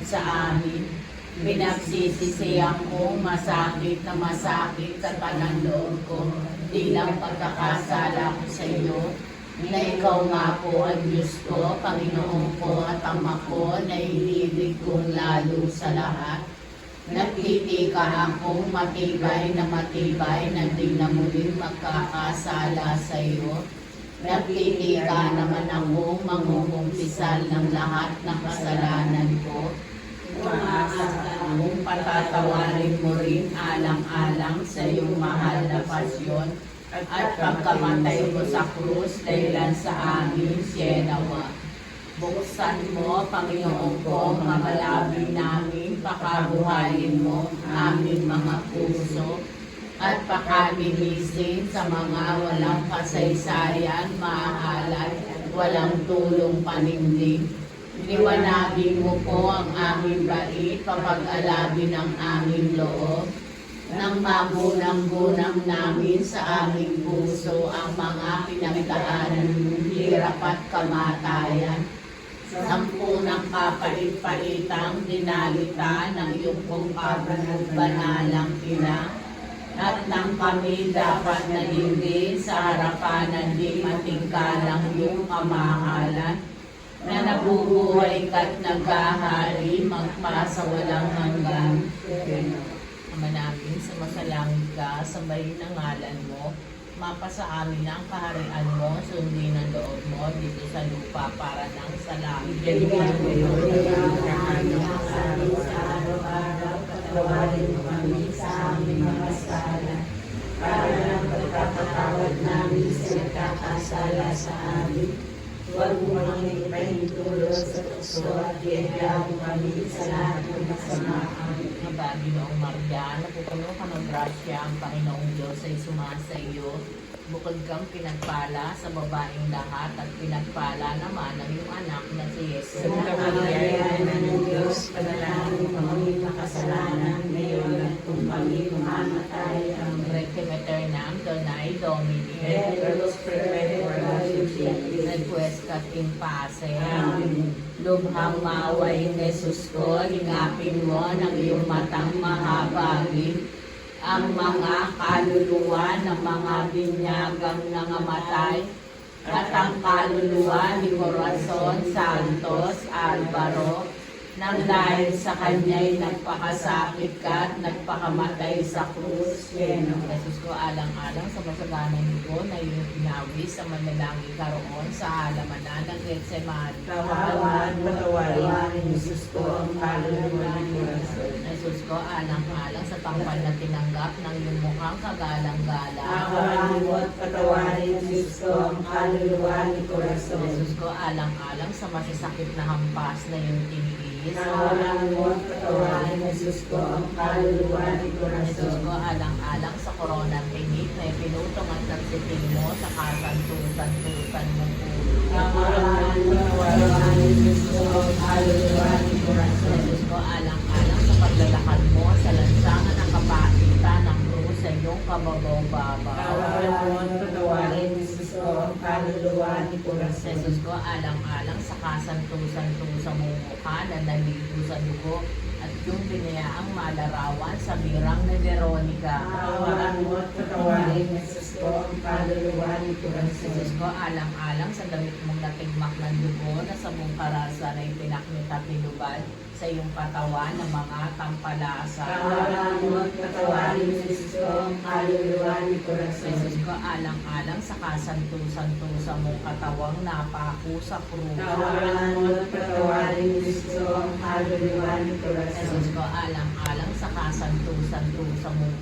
sa amin. Pinagsisisihan kong masakit na masakit sa kanang loob ko, di lang pagkakasala ko sa iyo, na ikaw nga po ang Diyos ko, Panginoon ko at Ama ko, na iniibig kong lalo sa lahat. Nagtitika akong matibay na di na muling magkakasala sa iyo. Nagtitika naman akong mangungumpisal ng lahat ng kasalanan ko. Umaasa akong patatawarin mo rin alang-alang sa iyong mahal na pasyon at pagkamatay mo sa krus dahilan sa amin, sienawa. Buksan mo, Panginoon ko, mga labi namin, pakabuhayin mo aming mga puso at pakalinisin sa mga walang kasaysayan, mahalal, walang tulong panindig. Liwanagin mo po ang aming bait, papag-alabin ang aming loob, nang magunang-gunang namin sa aming puso ang mga pinagdaanan ng hirap at kamatayan. Sampu ng kapalit-palitang dinalita ng iyong pong banalang ina, at nang kami dapat nalingin sa harapan ng di matingkalang iyong kamahalan, na nabubuhay ka't naghahari magpasawalang hanggan. Ama namin, sumasalangit ka, sambahin ang ngalan mo, mapasa amin ang kaharian mo, sundin ang loob mo dito sa lupa para nang sa langit. Bigyan mo yun, ang sa araw-araw, patawarin mo kami sa aming mga sala, para ng pagkakatawad namin sa nagkakasala sa amin. Huwag mo kami ipahintulot sa tukso at iagyaw kami sa lahat ng kasamaan. Ginoong Maria, napupuno ka ng grasya, ang Panginoong Diyos ay sumasa iyo. Bukod kang pinagpala sa babaeng lahat at pinagpala naman ang iyong anak na si Jesus. Santa Maria, Ina ng Diyos, panalangin mo kami makasalanan ngayon at kung kami mamamatay. Amen. Requiem aeternam donai Domini. Et los perpetuos Requiescat in pace. Amen. Lubhang maawain Jesus ko, hingapin mo ng iyong matang mahabagin ang mga kaluluwa ng mga binyagang nangamatay at ang kaluluwa ni Corazon Santos Alvaro, nang dahil sa kanya'y nagpakasakit ka at nagpakamatay sa krus. Jesus ko, alang-alang sa masaganang dugo na iyong inawi sa manalangin karoon sa halamanan ng Getsemani. Kawawan, patawarin, Jesus ko, ang kaluluwa ni Corazon. Jesus ko, alang-alang sa tangpal na tinanggap ng iyong mukhang kagalang-galang. Kawawan mo at patawarin, Jesus ko, ang kaluluwa ni Corazon. Jesus ko, alang-alang sa masasakit na hampas na iyong tiniis. Kawalan mo at patawarin, Jesus ko, ang kaluluwa ni Corazon. Jesus ko, alang-alang sa koronang tinik na ipinutong at nagsiting mo sa kasantusan-tusan mong ulo. Kawalan mo at patawarin, Jesus ko, ang kaluluwa ni Corazon. Jesus ko, alang-alang sa paglalakad mo sa lansangan ng kapagitan ng krus sa iyong kababaw-babaw. Kawalan mo at patawarin, Jesus ko, ang kaluluwa ni Corazon. Jesus ko, alang-alang sa kasantusan-tusan mong mukha na naligo sa dugo at yung binayaang malarawan sa birang na Veronica. Kawalan mo at patawarin, Jesus ko, ang kaluluwa ni Corazon. Jesus ko, alang-alang sa damit mong natigmak ng dugo na sa mong karasa na ipinaknit at tinubad sa iyong katawan ng mga tampalasa. Kawalan mo at patawarin, Jesus ko, ang kaluluwa ni Corazon. Jesus ko, alang-alang sa kasantusan-tusan mong katawang napako sa krus. Kawalan mo at patawarin, Jesus ko, ang kaluluwa ni Corazon. Jesus ko, alang-alang sa kasantusan-tusan mong